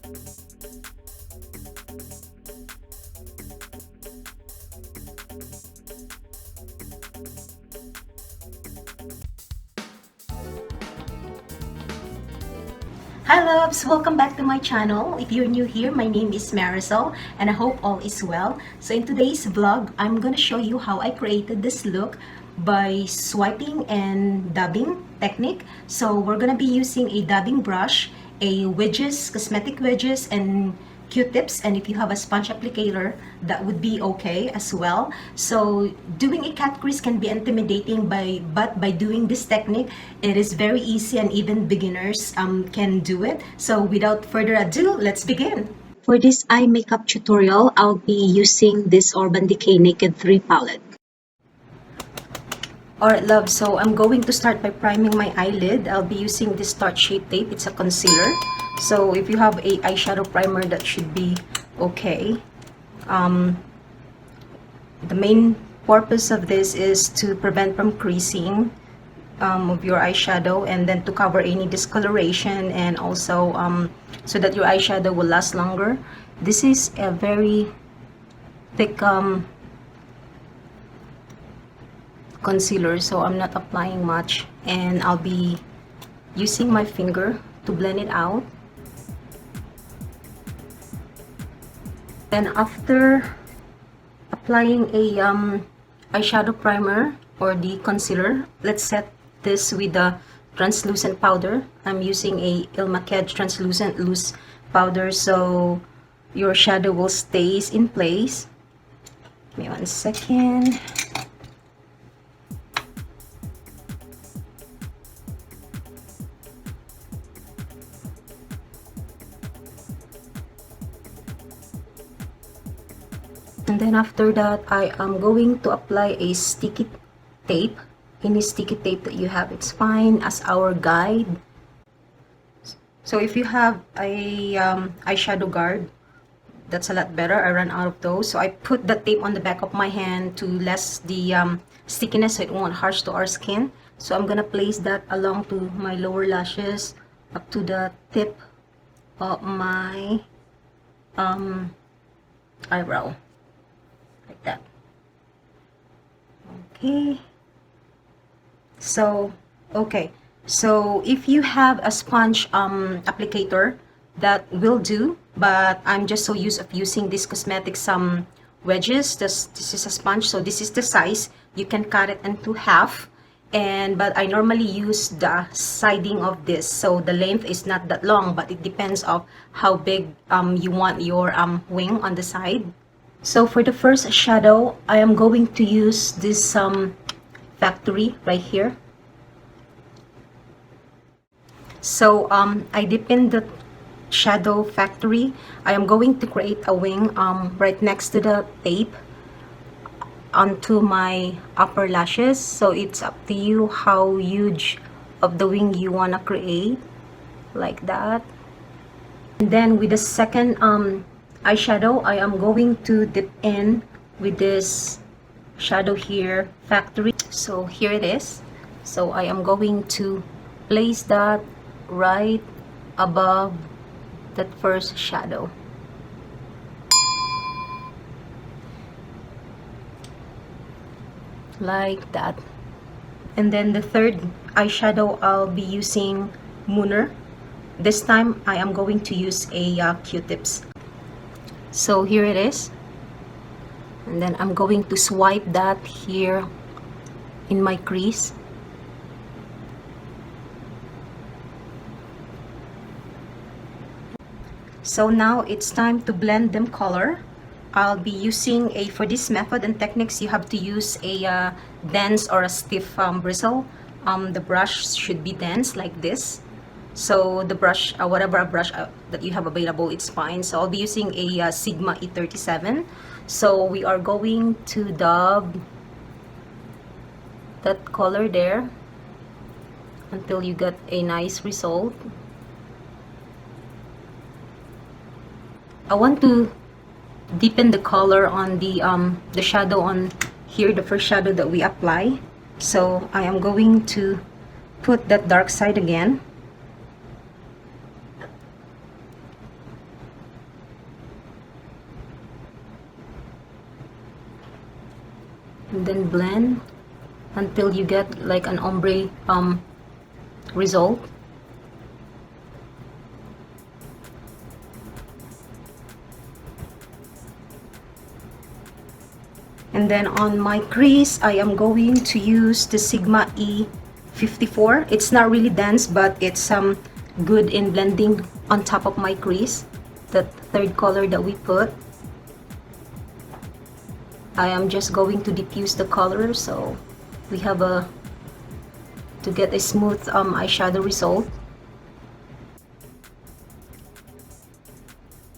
Hi loves! Welcome back to my channel. If you're new here, my name is Marisol and I hope all is well. So in today's vlog, I'm gonna show you how I created this look by swiping and dabbing technique. So we're gonna be using a dabbing brush, a wedges, cosmetic wedges, and Q-tips, and if you have a sponge applicator, that would be okay as well. So doing a cat crease can be intimidating, but by doing this technique, it is very easy and even beginners can do it. So without further ado, let's begin. For this eye makeup tutorial, I'll be using this Urban Decay Naked 3 palette. Alright love, so I'm going to start by priming my eyelid. I'll be using this Tarte Shape Tape. It's a concealer. So if you have a eyeshadow primer, that should be okay. The main purpose of this is to prevent from creasing of your eyeshadow, and then to cover any discoloration, and also so that your eyeshadow will last longer. This is a very thick concealer, so I'm not applying much, and I'll be using my finger to blend it out. Then after applying a eyeshadow primer or the concealer, let's set this with the translucent powder. I'm using a Mikiage translucent loose powder, so your shadow will stays in place. Give me 1 second. And then after that, I am going to apply a sticky tape. Any sticky tape that you have, it's fine, as our guide. So if you have a eyeshadow guard, that's a lot better. I ran out of those, so I put the tape on the back of my hand to less the stickiness, so it won't harsh to our skin. So I'm gonna place that along to my lower lashes, up to the tip of my eyebrow. Like that. Okay. So if you have a sponge applicator, that will do, but I'm just so used of using this cosmetics wedges. This is a sponge, so this is the size. You can cut it into half, but I normally use the siding of this, so the length is not that long, but it depends of how big you want your wing on the side. So for the first shadow, I am going to use this factory right here. So I dip in the shadow factory. I am going to create a wing right next to the tape onto my upper lashes. So it's up to you how huge of the wing you want to create, like that. And then with the second eyeshadow, I am going to dip in with this shadow here, factory. So here it is. So I am going to place that right above that first shadow. Like that. And then the third eyeshadow, I'll be using Mooner. This time I am going to use a Q-tips. So here it is, and then I'm going to swipe that here in my crease. So now it's time to blend them color. I'll be using for this method and techniques, you have to use a dense or a stiff bristle. The brush should be dense like this. So the brush, whatever brush that you have available, it's fine. So I'll be using a Sigma E37. So we are going to dab that color there until you get a nice result. I want to deepen the color on the shadow on here, the first shadow that we apply. So I am going to put that dark side again. and then blend until you get like an ombre result. And then on my crease, I am going to use the Sigma E54. It's not really dense, but it's good in blending on top of my crease. The third color that we put. I am just going to diffuse the color so we have to get a smooth eyeshadow result.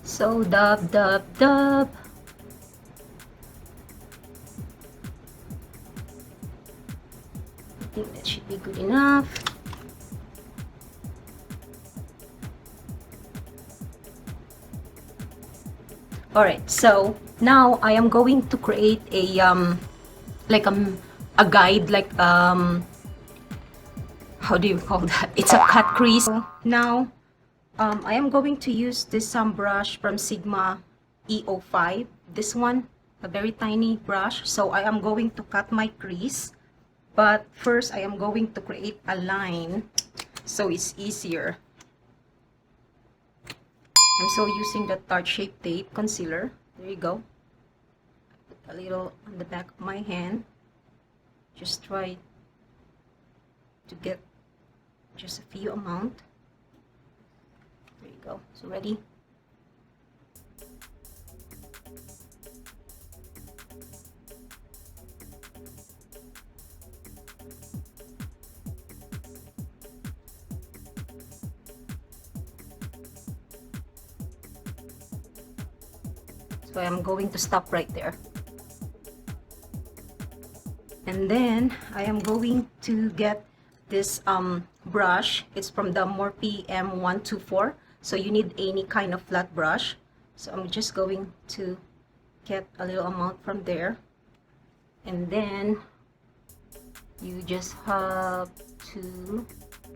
So dab, dab, dab. I think that should be good enough. Alright, so now I am going to create a like a guide, like how do you call that? It's a cut crease. So now I am going to use this brush from Sigma E05. This one, a very tiny brush. So I am going to cut my crease. But first, I am going to create a line so it's easier. I'm still using the Tarte Shape Tape Concealer. There you go. Put a little on the back of my hand. Just try to get just a few amount. There you go. So ready? So I'm going to stop right there. And then I am going to get this brush. It's from the Morphe M124. So you need any kind of flat brush. So I'm just going to get a little amount from there. And then you just have to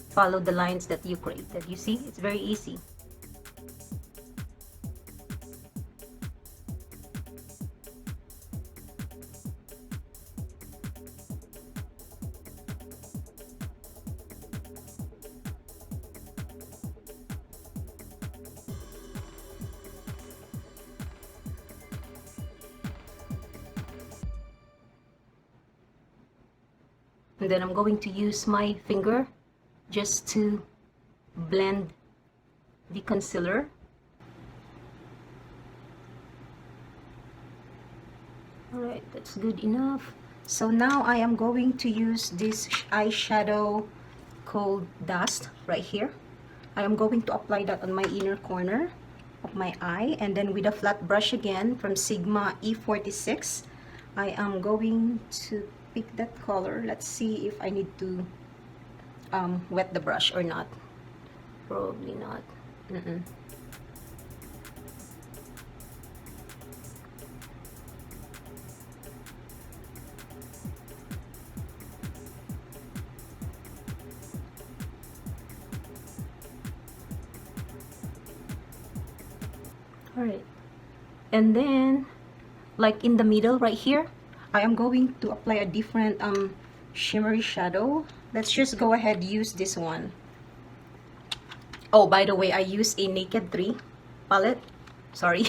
follow the lines that you created. You see, it's very easy. And then I'm going to use my finger just to blend the concealer. Alright, that's good enough. So now I am going to use this eyeshadow called Dust right here. I am going to apply that on my inner corner of my eye, and then with a flat brush again from Sigma E46, I am going to pick that color. Let's see if I need to wet the brush or not. Probably not. Alright, and then like in the middle right here, I am going to apply a different shimmery shadow. Let's just go ahead use this one. Oh, by the way, I use a Naked3 palette. Sorry.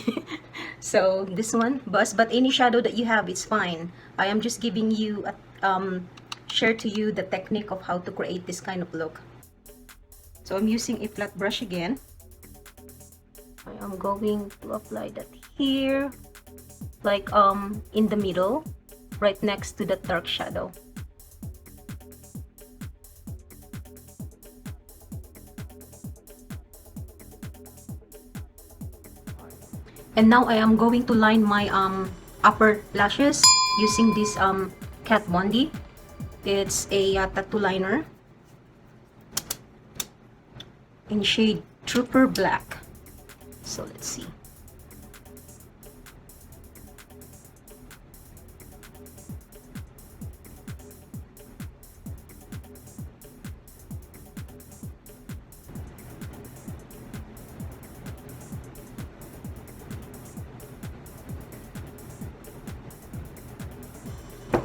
So this one, but any shadow that you have, it's fine. I am just giving you share to you the technique of how to create this kind of look. So I'm using a flat brush again. I am going to apply that here, like in the middle, right next to the dark shadow. And now I am going to line my upper lashes using this Kat Von D. It's a tattoo liner in shade Trooper Black. So let's see.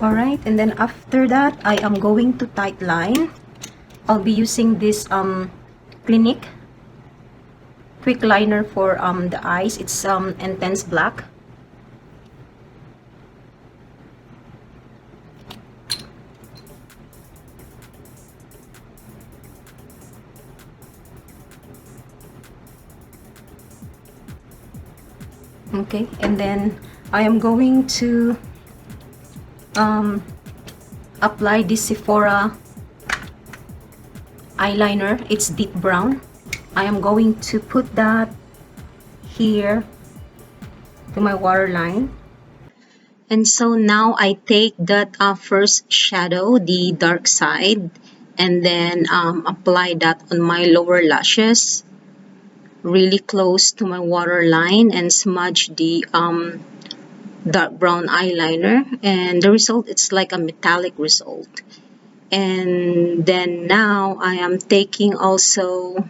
Alright, and then after that, I am going to tight line. I'll be using this Clinique quick liner for the eyes. It's intense black. Okay, and then I am going to apply this Sephora eyeliner. It's deep brown. I am going to put that here to my waterline. And so now I take that first shadow, the dark side, and then apply that on my lower lashes, really close to my waterline, and smudge the dark brown eyeliner. And the result, it's like a metallic result. And then now I am taking also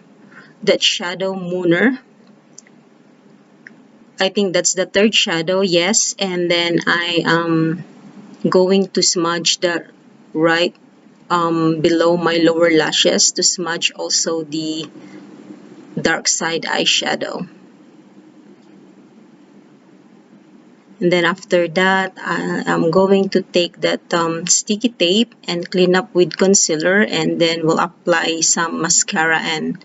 that shadow Mooner. I think that's the third shadow, yes. And then I am going to smudge that right below my lower lashes to smudge also the dark side eyeshadow. And then after that, I'm going to take that sticky tape and clean up with concealer, and then we'll apply some mascara and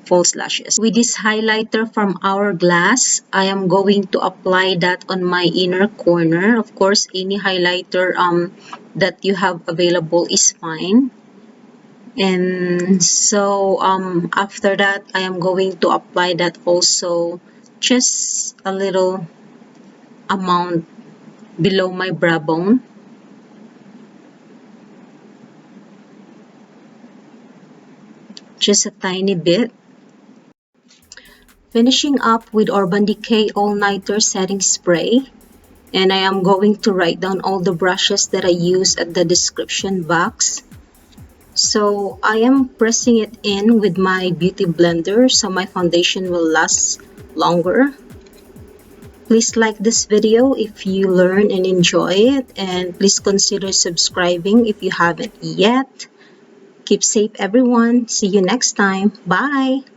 false lashes. With this highlighter from Hourglass, I am going to apply that on my inner corner. Of course, any highlighter that you have available is fine. And so after that, I am going to apply that also just a little amount below my brow bone. Just a tiny bit. Finishing up with Urban Decay All Nighter Setting Spray. And I am going to write down all the brushes that I use at the description box. So I am pressing it in with my beauty blender so my foundation will last longer. Please like this video if you learn and enjoy it, and please consider subscribing if you haven't yet. Keep safe everyone. See you next time. Bye!